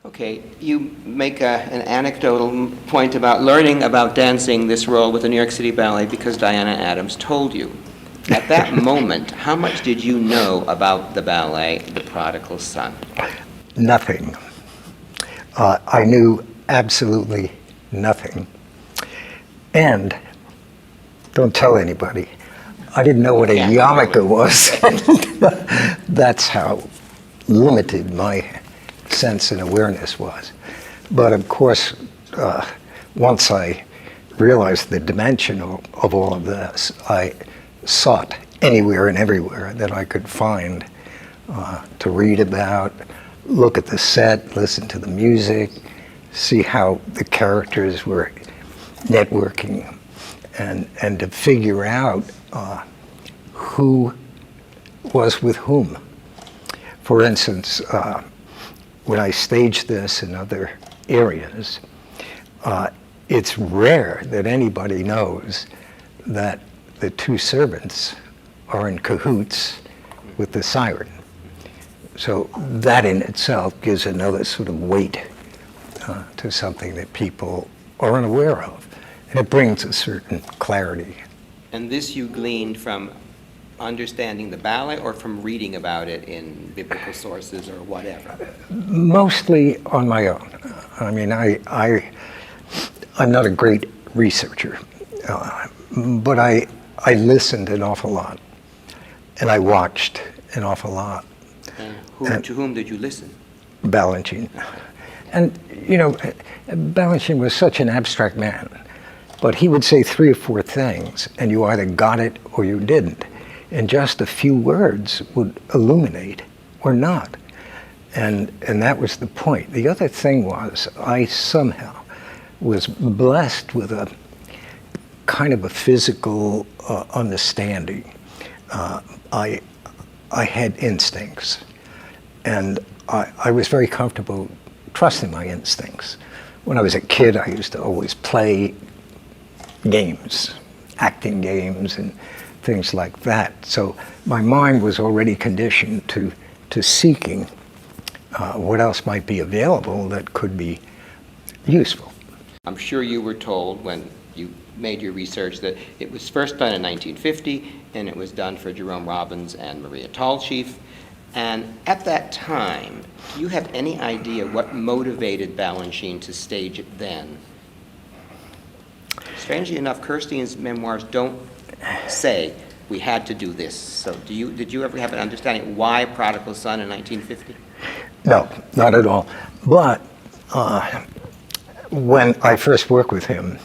Okay, you make an anecdotal point about learning about dancing this role with the New York City Ballet because Diana Adams told you. At that moment, how much did you know about the ballet, The Prodigal Son? Nothing. I knew absolutely nothing. And don't tell anybody. I didn't know what a yarmulke was. That's how limited my sense and awareness was. But of course, once I realized the dimension of all of this, I sought anywhere and everywhere that I could find to read about, look at the set, listen to the music, see how the characters were networking, and to figure out who was with whom. For instance, when I stage this in other areas, it's rare that anybody knows that the two servants are in cahoots with the siren. So that in itself gives another sort of weight to something that people are unaware of. And it brings a certain clarity. And this you gleaned from understanding the ballet or from reading about it in biblical sources or whatever? Mostly on my own. I mean, I'm not a great researcher, but I listened an awful lot, and I watched an awful lot. And to whom did you listen? Balanchine. And, you know, Balanchine was such an abstract man, but he would say 3 or 4 things, and you either got it or you didn't. And just a few words would illuminate or not. And that was the point. The other thing was I somehow was blessed with a kind of a physical understanding. I had instincts, and I was very comfortable trusting my instincts. When I was a kid, I used to always play games, acting games, and things like that. So my mind was already conditioned to seeking what else might be available that could be useful. I'm sure you were told when you made your research that it was first done in 1950, and it was done for Jerome Robbins and Maria Tallchief. And at that time, do you have any idea what motivated Balanchine to stage it then? Strangely enough, Kirstein's memoirs don't say we had to do this. So did you ever have an understanding why Prodigal Son in 1950? No, not at all. But when I first worked with him,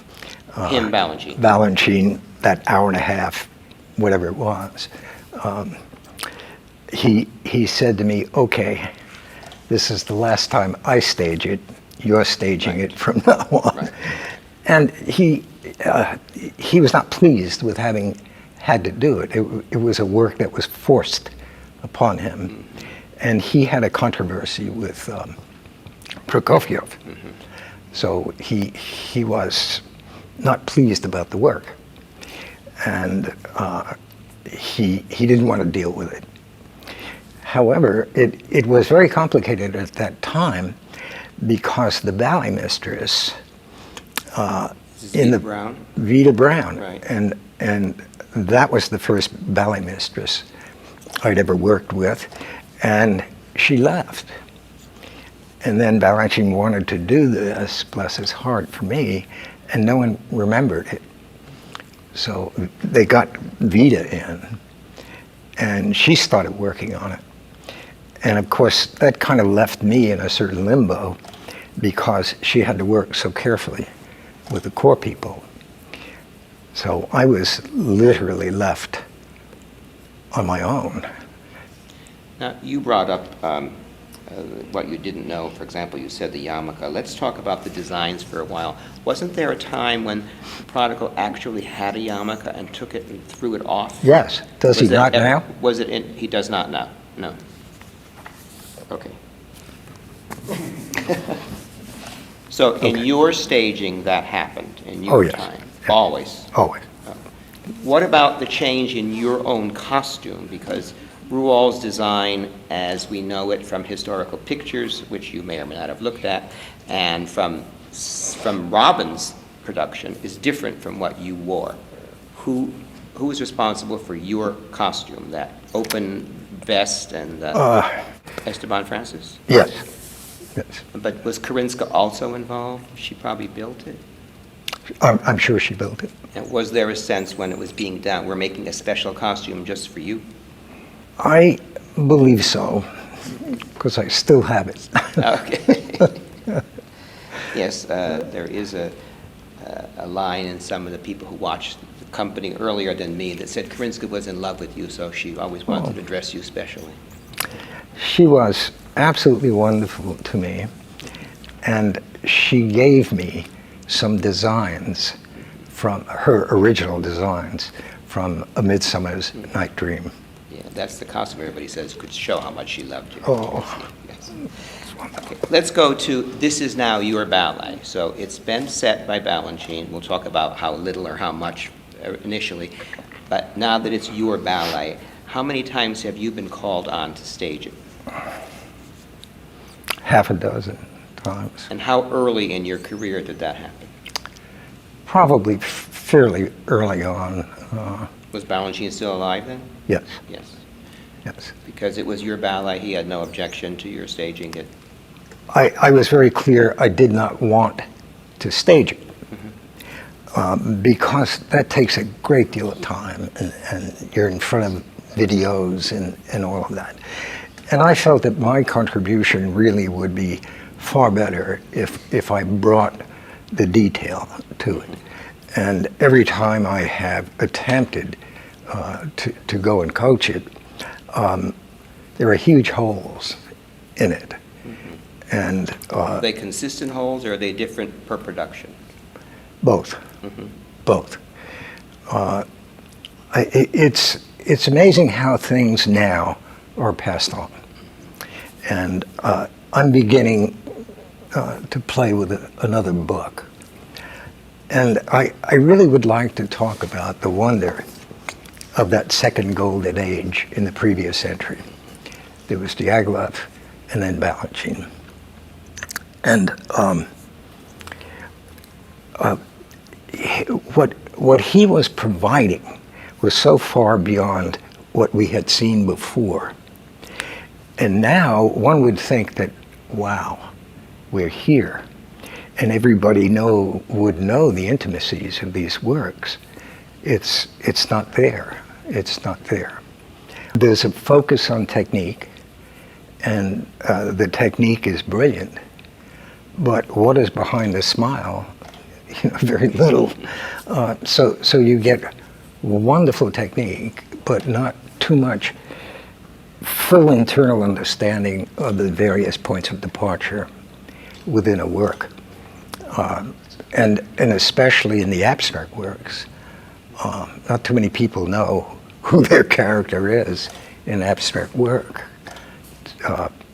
Balanchine, that hour and a half, whatever it was, he said to me, okay, this is the last time I stage it. You're staging it from now on. Right. And he was not pleased with having had to do it. It was a work that was forced upon him. Mm-hmm. And he had a controversy with Prokofiev. Mm-hmm. So he was not pleased about the work. And he didn't want to deal with it. However, it was very complicated at that time because the ballet mistress Vita Brown, right. and that was the first ballet mistress I'd ever worked with, and she left. And then Balanchine wanted to do this, bless his heart, for me, and no one remembered it. So they got Vita in, and she started working on it. And of course, that kind of left me in a certain limbo because she had to work so carefully with the core people. So I was literally left on my own. Now, you brought up what you didn't know. For example, you said the yarmulke. Let's talk about the designs for a while. Wasn't there a time when the Prodigal actually had a yarmulke and took it and threw it off? Yes. Does he not now? Was it in? He does not now. No. Okay. So in your staging, that happened in your time? Yeah. Always? Always. What about the change in your own costume? Because Rouault's design as we know it from historical pictures, which you may or may not have looked at, and from Robin's production is different from what you wore. Who is responsible for your costume, that open vest and Esteban Francis? Yes. Yes. But was Karinska also involved? She probably built it. I'm sure she built it. And was there a sense when it was being done, we're making a special costume just for you? I believe so, because I still have it. Okay. Yes, there is a line in some of the people who watched the company earlier than me that said Karinska was in love with you, so she always wanted to dress you specially. She was absolutely wonderful to me, and she gave me some designs from her original designs from A Midsummer's Night Dream. Yeah, that's the costume everybody says could show how much she loved you. Oh. Yes. Okay, let's go to This Is Now Your Ballet. So it's been set by Balanchine. We'll talk about how little or how much initially. But now that it's your ballet, how many times have you been called on to stage it? Half a dozen times. And how early in your career did that happen? Probably fairly early on. Was Balanchine still alive then? Yes, Yes. yes. Because it was your ballet, he had no objection to your staging it. I was very clear I did not want to stage it. Because that takes a great deal of time, and you're in front of videos and all of that. And I felt that my contribution really would be far better if I brought the detail to it. And every time I have attempted to go and coach it, there are huge holes in it. And Are they consistent holes, or are they different per production? both. Both. It's amazing how things now are passed on. And I'm beginning to play with another book. And I really would like to talk about the wonder of that second golden age in the previous century. There was Diaghilev and then Balanchine. And what he was providing was so far beyond what we had seen before. And now one would think that, wow, we're here. And everybody would know the intimacies of these works. It's not there. It's not there. There's a focus on technique, and the technique is brilliant. But what is behind the smile? Very little. So you get wonderful technique, but not too much full internal understanding of the various points of departure within a work. And especially in the abstract works, not too many people know who their character is in abstract work.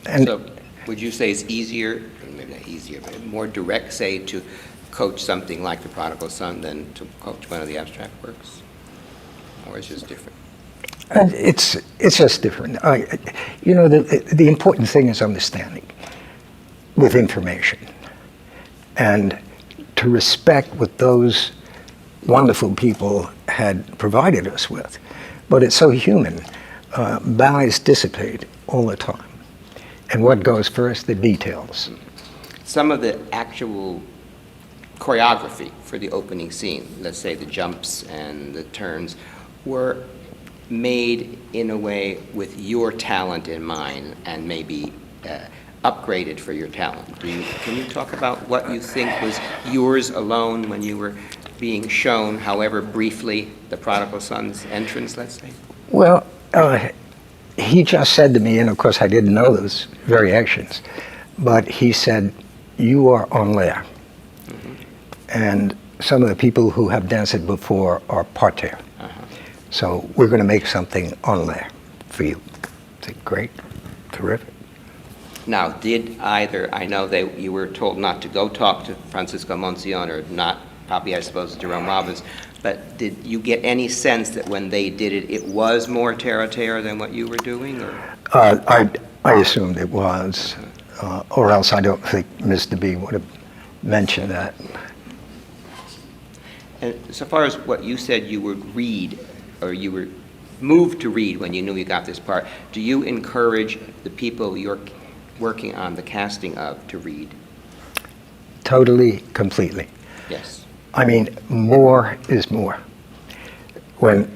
And so would you say it's easier, maybe not easier, but more direct, say, to coach something like The Prodigal Son than to coach one of the abstract works? Or it's just different? it's just different. The important thing is understanding with information, and to respect what those wonderful people had provided us with. But it's so human. Ballets dissipate all the time. And what goes first? The details. Some of the actual choreography for the opening scene, let's say the jumps and the turns, were made in a way with your talent in mind and maybe upgraded for your talent. Can you talk about what you think was yours alone when you were being shown, however briefly, The Prodigal Son's entrance, let's say? Well, he just said to me, and of course I didn't know those variations, but he said, "You are en l'air." And some of the people who have danced it before are parterre. So we're going to make something en l'air for you. I said, great, terrific. Now, I know that you were told not to go talk to Francisco Monsignor or not probably I suppose Jerome Robbins, but did you get any sense that when they did it, it was more terre-à-terre than what you were doing? Or? I assumed it was, or else I don't think Mr. B would have mentioned that. And so far as what you said you would read, or you were moved to read when you knew you got this part, do you encourage the people you're working on the casting of to read? Totally, completely. Yes. I mean, more is more. For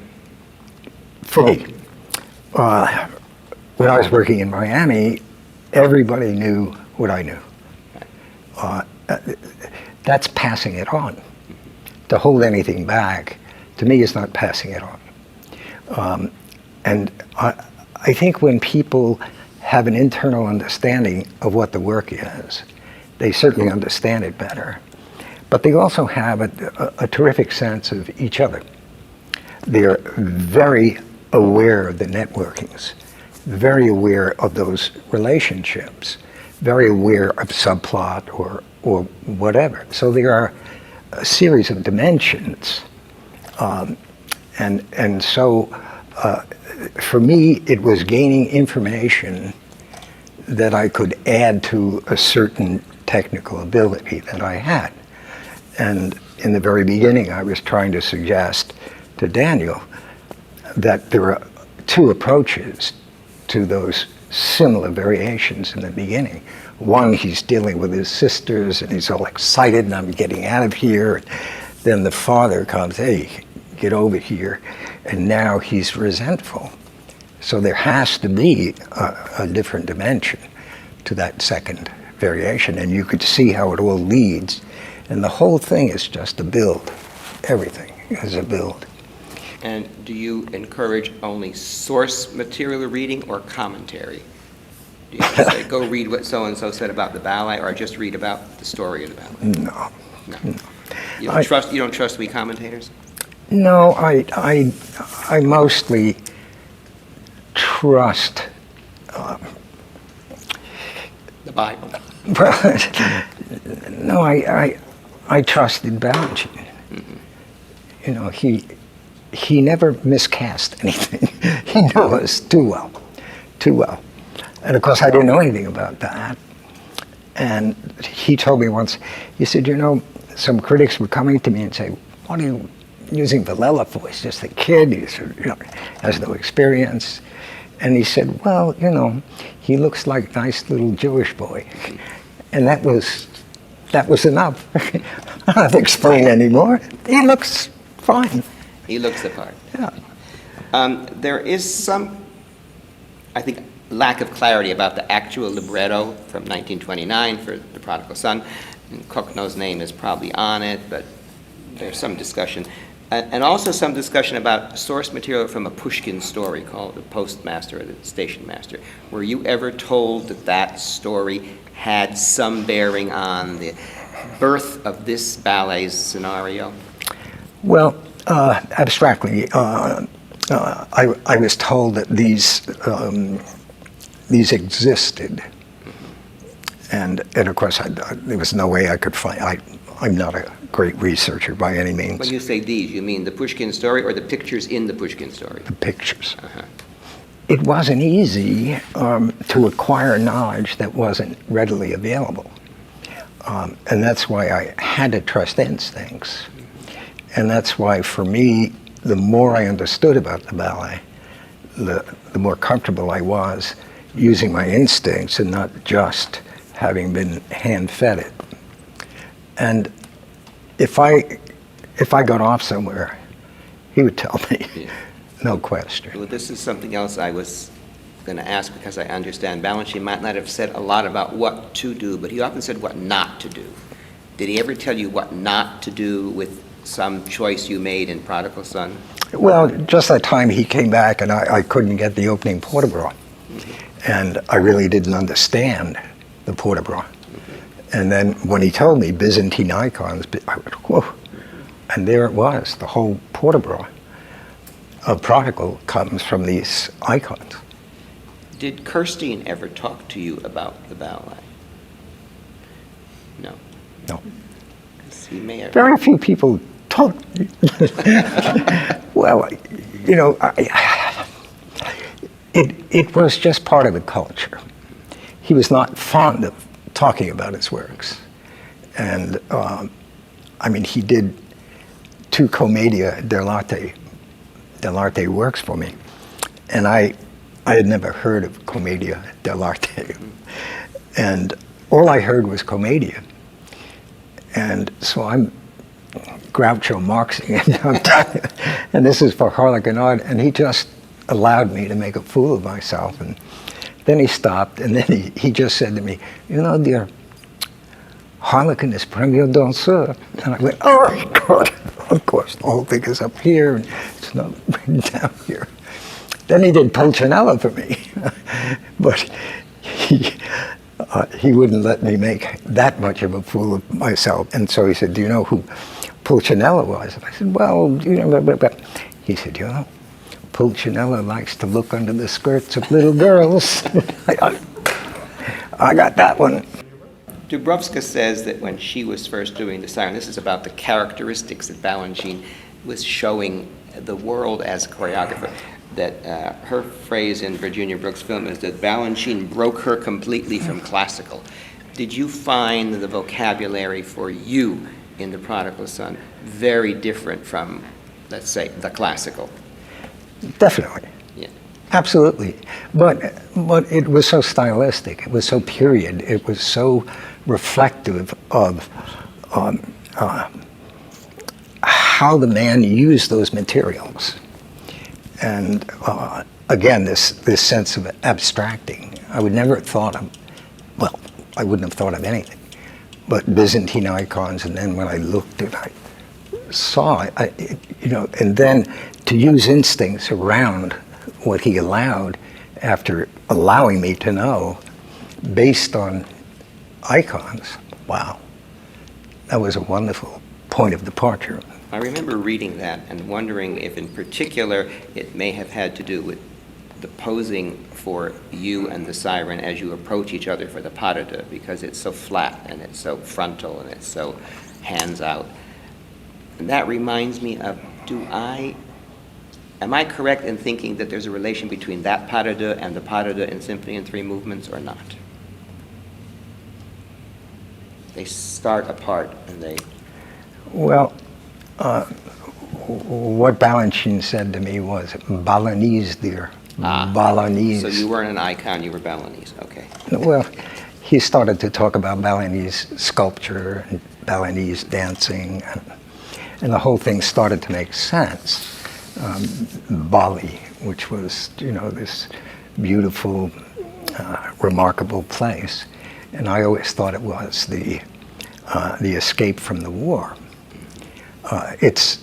me, when I was working in Miami, everybody knew what I knew. That's passing it on. To hold anything back, to me, is not passing it on. And I think when people have an internal understanding of what the work is, they certainly understand it better. But they also have a terrific sense of each other. They're very aware of the networkings, very aware of those relationships, very aware of subplot or whatever. So there are a series of dimensions. And so for me, it was gaining information that I could add to a certain technical ability that I had. And in the very beginning, I was trying to suggest to Daniel that there are two approaches to those similar variations in the beginning. One, he's dealing with his sisters and he's all excited and I'm getting out of here. Then the father comes, hey, get over here. And now he's resentful. So there has to be a different dimension to that second variation. And you could see how it all leads. And the whole thing is just a build. Everything is a build. And do you encourage only source material reading or commentary? Do you say, go read what so-and-so said about the ballet, or just read about the story of the ballet? No. No. You don't trust we commentators? No, I mostly trust The Bible. No, I trusted Balanchine. Mm-hmm. You know, he never miscast anything. He knew us too well. And of course, I didn't know anything about that. And he told me once, he said, you know, some critics were coming to me and say, what are you using Villella for? He's just a kid, has no experience. And he said, well, you know, he looks like a nice little Jewish boy. And that was enough. I don't have to explain anymore. He looks fine. He looks the part. Yeah. There is some, I think, lack of clarity about the actual libretto from 1929 for The Prodigal Son. And Kokno's name is probably on it, but there's some discussion. And also some discussion about source material from a Pushkin story called The Postmaster or The Station Master. Were you ever told that that story had some bearing on the birth of this ballet's scenario? Well, abstractly, I was told that these existed, and of course there was no way I could find. I'm not a great researcher by any means. When you say these, you mean the Pushkin story or the pictures in the Pushkin story? The pictures. Uh-huh. It wasn't easy to acquire knowledge that wasn't readily available, and that's why I had to trust instincts. And that's why, for me, the more I understood about the ballet, the more comfortable I was using my instincts and not just having been hand-fed it. And if I got off somewhere, he would tell me, Yeah. no question. Well, this is something else I was going to ask, because I understand Balanchine might not have said a lot about what to do, but he often said what not to do. Did he ever tell you what not to do with some choice you made in Prodigal Son? Well, just that time he came back and I couldn't get the opening port de bras. Mm-hmm. And I really didn't understand the port de bras. Mm-hmm. And then when he told me Byzantine icons, I went, whoa. And there it was, the whole port de bras of Prodigal comes from these icons. Did Kirstein ever talk to you about the ballet? No. No. He may have. Very few people talk. Well, you know, it was just part of the culture. He was not fond of talking about his works. And, I mean, he did 2 commedia dell'arte works for me. And I had never heard of commedia dell'arte. And all I heard was commedia. And so I'm Groucho Marxing, and this is for Harlequin art, and he just allowed me to make a fool of myself. And then he stopped, and then he just said to me, you know, dear, Harlequin is premier danseur. And I went, oh my God, of course, the whole thing is up here, and it's not written down here. Then he did Pulcinella for me, but he wouldn't let me make that much of a fool of myself. And so he said, do you know who Pulcinella was? And I said, well, you know, but he said, you know, Pulcinella likes to look under the skirts of little girls. I got that one. Dubrovska says that when she was first doing the siren, this is about the characteristics that Balanchine was showing the world as a choreographer, that her phrase in Virginia Brooks' film is that Balanchine broke her completely from classical. Did you find the vocabulary for you in The Prodigal Son very different from, let's say, the classical? Definitely. Yeah. Absolutely. But it was so stylistic. It was so period. It was so reflective of how the man used those materials. And again, this sense of abstracting. I would never have thought of, well, I wouldn't have thought of anything but Byzantine icons. And then when I looked and I saw it, you know, and then to use instincts around what he allowed after allowing me to know based on icons, wow, that was a wonderful point of departure. I remember reading that and wondering if in particular it may have had to do with the posing for you and the siren as you approach each other for the pas de deux, because it's so flat and it's so frontal and it's so hands out. And that reminds me of, am I correct in thinking that there's a relation between that pas de deux and the pas de deux in Symphony in 3 Movements or not? They start apart and they... Well, what Balanchine said to me was, Balinese, dear. Balinese. So you weren't an icon, you were Balinese, okay. Well, he started to talk about Balinese sculpture and Balinese dancing, and the whole thing started to make sense. Bali, which was, you know, this beautiful, remarkable place, and I always thought it was the escape from the war. It's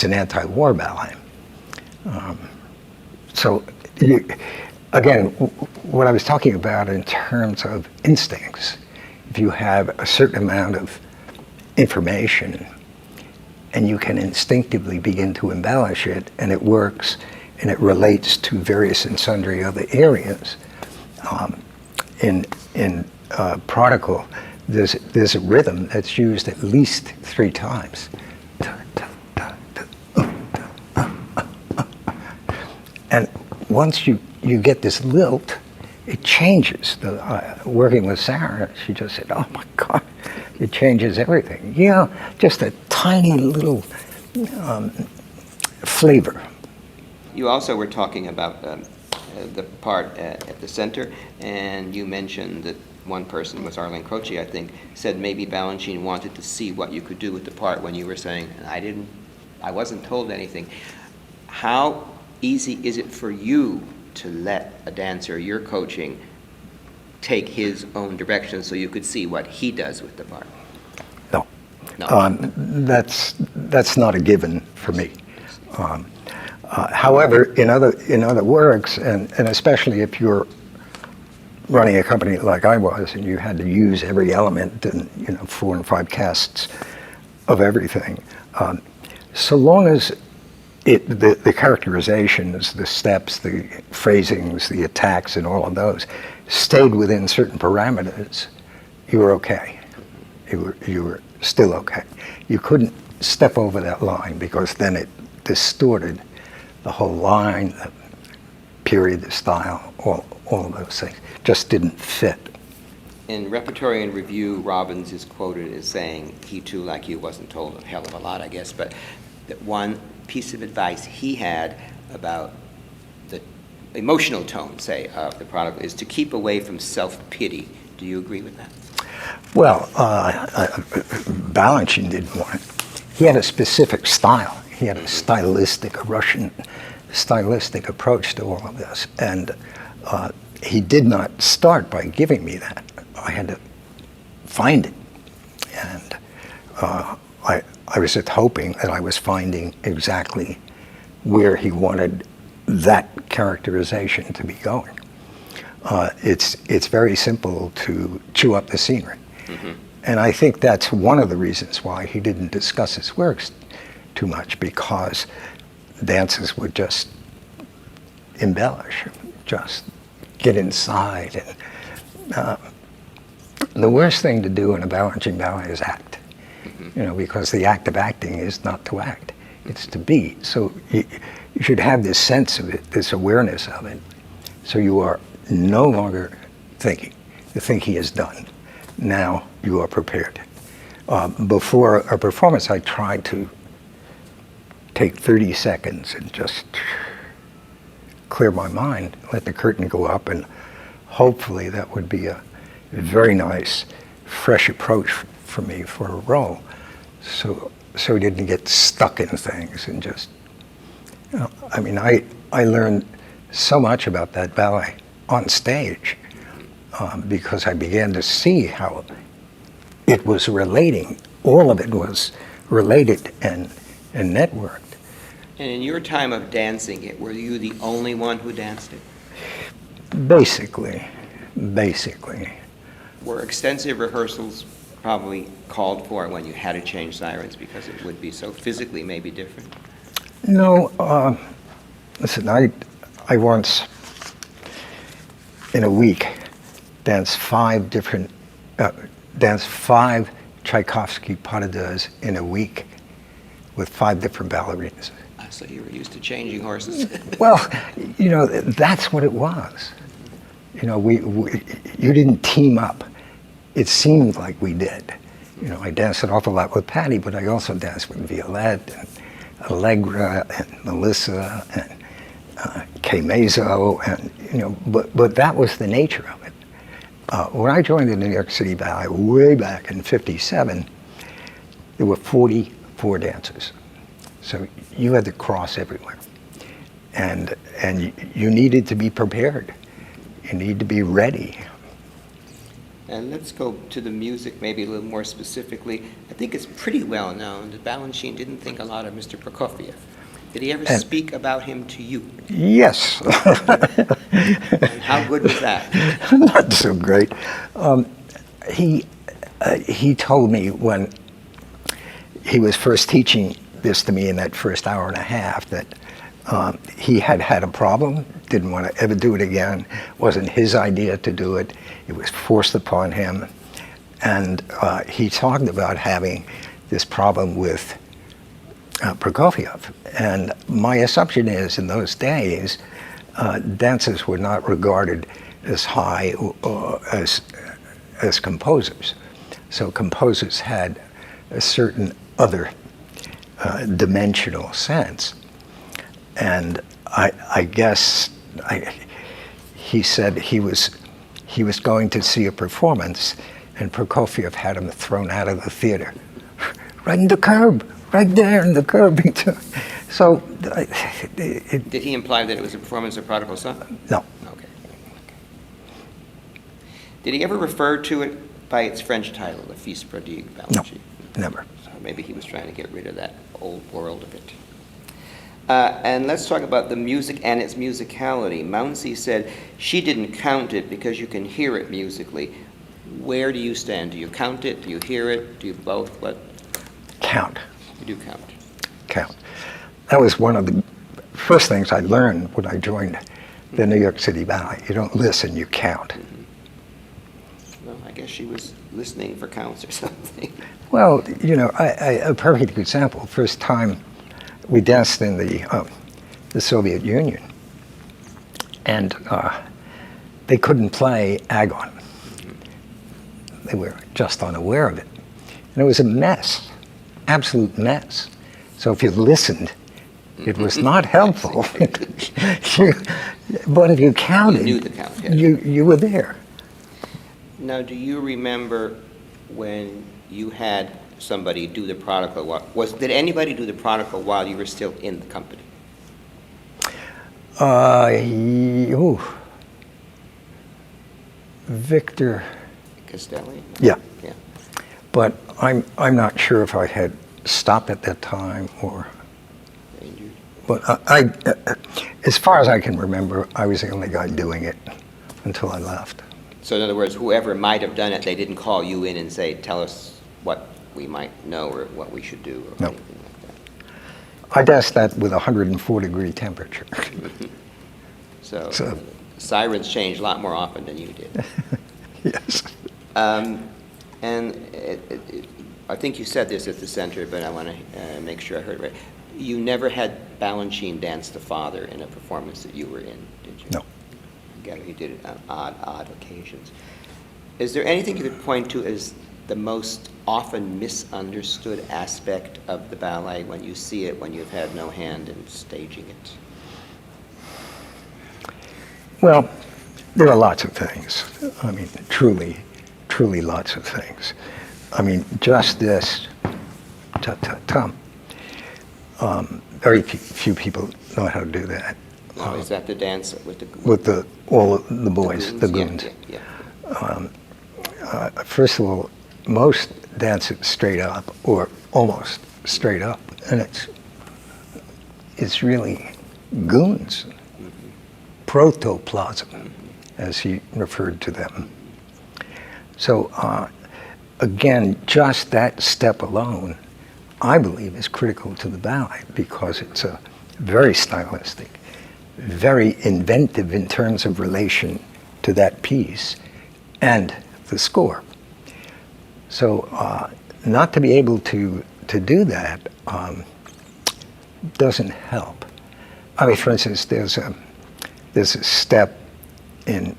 an anti-war ballet. So, again, what I was talking about in terms of instincts, if you have a certain amount of information and you can instinctively begin to embellish it, and it works, and it relates to various and sundry other areas. In Prodigal, there's a rhythm that's used at least 3 times. And once you get this lilt, it changes. Working with Sarah, she just said, oh my God, it changes everything. You know, just a tiny little flavor. You also were talking about the part at the center, and you mentioned that one person was Arlene Croce, I think, said maybe Balanchine wanted to see what you could do with the part when you were saying, I wasn't told anything. How easy is it for you to let a dancer you're coaching take his own direction so you could see what he does with the part? No. No. That's not a given for me. However, in other works, and especially if you're running a company like I was, and you had to use every element and 4 and 5 casts of everything, so long as the characterizations, the steps, the phrasings, the attacks, and all of those stayed within certain parameters, you were okay. you were still okay. You couldn't step over that line because then it distorted the whole line, the period, the style, all of those things. Just didn't fit. In Repertory and Review, Robbins is quoted as saying, he too, like you, wasn't told a hell of a lot, I guess, but that one piece of advice he had about the emotional tone, say, of the Prodigal is to keep away from self-pity. Do you agree with that? Well, Balanchine didn't want it. He had a specific style. He had a stylistic, a Russian stylistic approach to all of this. And he did not start by giving me that. I had to find it. And I was just hoping that I was finding exactly where he wanted that characterization to be going. It's very simple to chew up the scenery. Mm-hmm. And I think that's one of the reasons why he didn't discuss his works too much, because dances would just embellish, just get inside. And the worst thing to do in a Balanchine ballet is act, because the act of acting is not to act, it's to be. So you should have this sense of it, this awareness of it, so you are no longer thinking. The thinking is done. Now you are prepared. Before a performance, I tried to take 30 seconds and just clear my mind, let the curtain go up, and hopefully that would be a very nice, fresh approach for me for a role. So he didn't get stuck in things and just, I learned so much about that ballet on stage because I began to see how it was relating. All of it was related and networked. And in your time of dancing it, were you the only one who danced it? Basically. Were extensive rehearsals probably called for when you had to change sirens because it would be so physically maybe different? No, listen, I once, in a week, danced five Tchaikovsky pas de deux in a week with 5 different ballerinas. So you were used to changing horses. Well, that's what it was. You didn't team up. It seemed like we did. I danced an awful lot with Patty, but I also danced with Violette and Allegra and Melissa and Kay Mazo, and but that was the nature of it. When I joined the New York City Ballet way back in '57, there were 44 dancers. So you had to cross everywhere. And you needed to be prepared. You need to be ready. And let's go to the music maybe a little more specifically. I think it's pretty well known that Balanchine didn't think a lot of Mr. Prokofiev. Did he ever speak about him to you? Yes. And how good was that? Not so great. He told me when he was first teaching this to me in that first hour and a half that he had had a problem, didn't want to ever do it again, wasn't his idea to do it, it was forced upon him. And he talked about having this problem with Prokofiev. And my assumption is in those days, dancers were not regarded as high as composers. So composers had a certain other dimensional sense. And I guess he said he was going to see a performance, and Prokofiev had him thrown out of the theater. Right in the curb, right there in the curb. So did he imply that it was a performance of Prodigal Son? No. Okay. Did he ever refer to it by its French title, Le Fils Prodigue, Balanchine? No, never. So maybe he was trying to get rid of that old world of it. And let's talk about the music and its musicality. Mounsey said she didn't count it because you can hear it musically. Where do you stand? Do you count it? Do you hear it? Do you both? What? Count. You do count. Count. That was one of the first things I learned when I joined the New York City Ballet. You don't listen, you count. Mm-hmm. Well, I guess she was listening for counts or something. Well, a perfect example. First time we danced in the Soviet Union, and they couldn't play Agon. They were just unaware of it, and it was a mess, absolute mess. So if you listened, it was not helpful. But if you counted, You knew the count, yeah. you were there. Now, do you remember when you had somebody do the prodigal? Did anybody do the prodigal while you were still in the company? Victor. Castelli? Yeah. Yeah. But I'm not sure if I had stopped at that time or. Injured. But I as far as I can remember, I was the only guy doing it until I left. So in other words, whoever might have done it, they didn't call you in and say, tell us what we might know or what we should do or No. anything like that. I danced that with 104-degree temperature. So, So- sirens changed a lot more often than you did. Yes. And I think you said this at the center, but I want to make sure I heard it right. You never had Balanchine dance the father in a performance that you were in, did you? No. Again, you did it on odd occasions. Is there anything you could point to as the most often misunderstood aspect of the ballet when you see it, when you've had no hand in staging it? Well, there are lots of things. I mean, truly lots of things. I mean, just this, ta-ta-tum. Very few people know how to do that. Now, is that the dance with All of the boys, the goons. Yeah. First of all, most dance it straight up, or almost straight up, and it's really goons, protoplasm, as he referred to them. So again, just that step alone, I believe, is critical to the ballet because it's a very stylistic, very inventive in terms of relation to that piece and the score. So not to be able to do that doesn't help. I mean, for instance, there's a step in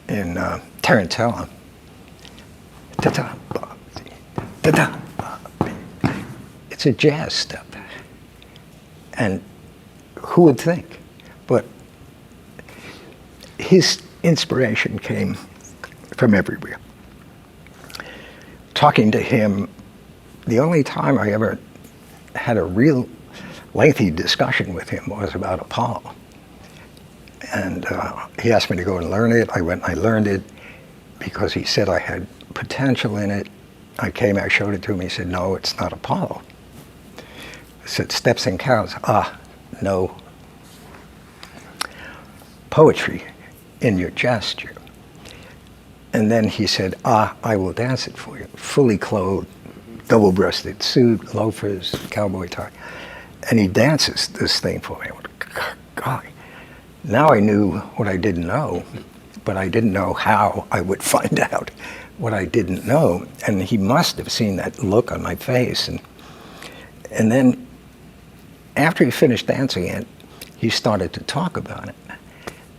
Tarantella. Ta-ta, ta-ta. It's a jazz step, and who would think? But his inspiration came from everywhere. Talking to him, the only time I ever had a real lengthy discussion with him was about Apollo. And he asked me to go and learn it. I went and I learned it because he said I had potential in it. I came, I showed it to him. He said, no, it's not Apollo. I said, steps and counts. No. Poetry in your gesture. And then he said, I will dance it for you. Fully clothed, double-breasted suit, loafers, cowboy tie. And he dances this thing for me. I went, God. Now I knew what I didn't know, but I didn't know how I would find out what I didn't know. And he must have seen that look on my face. And then after he finished dancing it, he started to talk about it.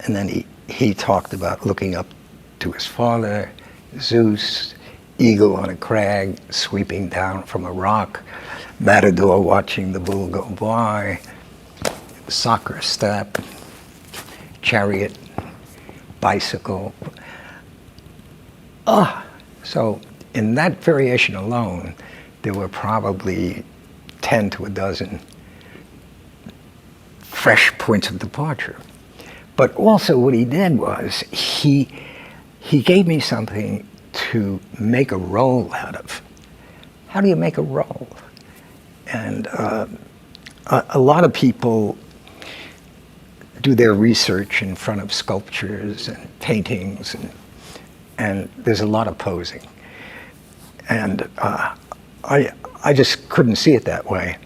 And then he talked about looking up to his father, Zeus, eagle on a crag, sweeping down from a rock, matador watching the bull go by, soccer step, chariot, bicycle. So in that variation alone, there were probably 10 to a dozen fresh points of departure. But also what he did was he gave me something to make a role out of. How do you make a role? And a lot of people do their research in front of sculptures and paintings, and there's a lot of posing. And I just couldn't see it that way.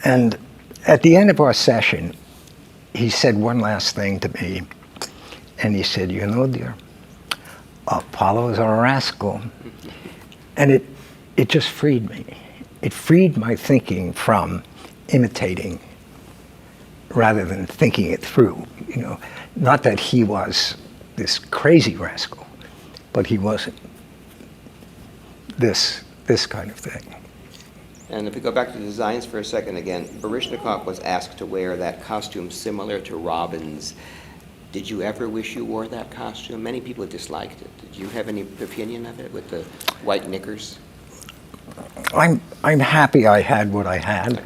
And at the end of our session, he said one last thing to me, and he said, you know, dear, Apollo's a rascal. And it just freed me. It freed my thinking from imitating rather than thinking it through. You know, not that he was this crazy rascal, but he wasn't this kind of thing. And if we go back to the designs for a second again, Baryshnikov was asked to wear that costume similar to Robin's. Did you ever wish you wore that costume? Many people disliked it. Did you have any opinion of it with the white knickers? I'm happy I had what I had.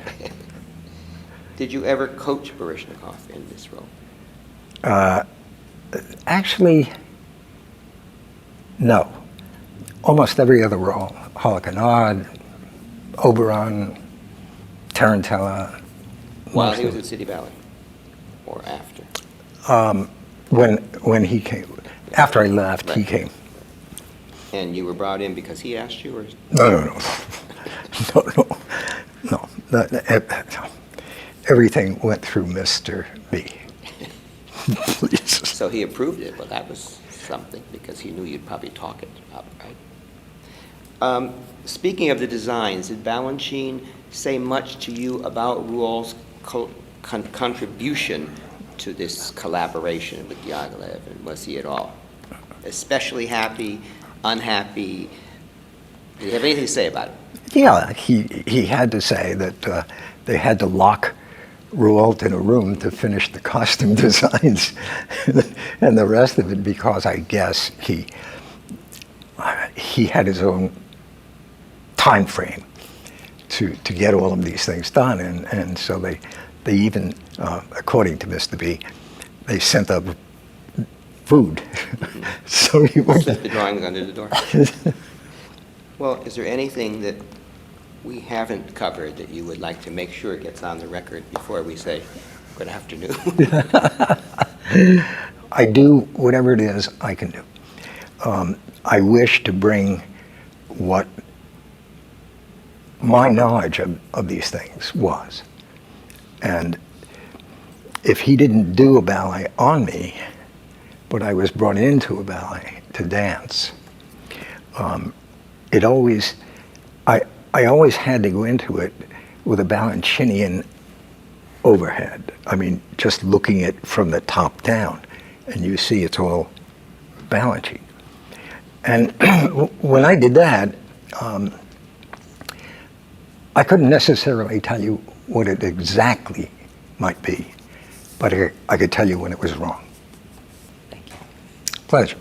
Did you ever coach Baryshnikov in this role? Actually, no. Almost every other role, Holocaust, Oberon, Tarantella. While he was at City Ballet, or after? When he came, after I left, Right. he came. And you were brought in because he asked you, or? No. Everything went through Mr. B. Please. So he approved it. Well, that was something because he knew you'd probably talk it up, right? Speaking of the designs, did Balanchine say much to you about Ruol's contribution to this collaboration with Diaghilev, and was he at all especially happy, unhappy? Did he have anything to say about it? Yeah, he had to say that they had to lock Ruolt in a room to finish the costume designs, and the rest of it because I guess he had his own time frame to get all of these things done, and so they even, according to Mr. B, they sent up food. So he was Set the drawings under the door. Well, is there anything that we haven't covered that you would like to make sure gets on the record before we say good afternoon? I do whatever it is I can do. I wish to bring what my knowledge of these things was. And if he didn't do a ballet on me, but I was brought into a ballet to dance, I always had to go into it with a Balanchinian overhead. I mean, just looking at it from the top down, and you see it's all Balanchine. And when I did that, I couldn't necessarily tell you what it exactly might be, but I could tell you when it was wrong. Thank you. Pleasure.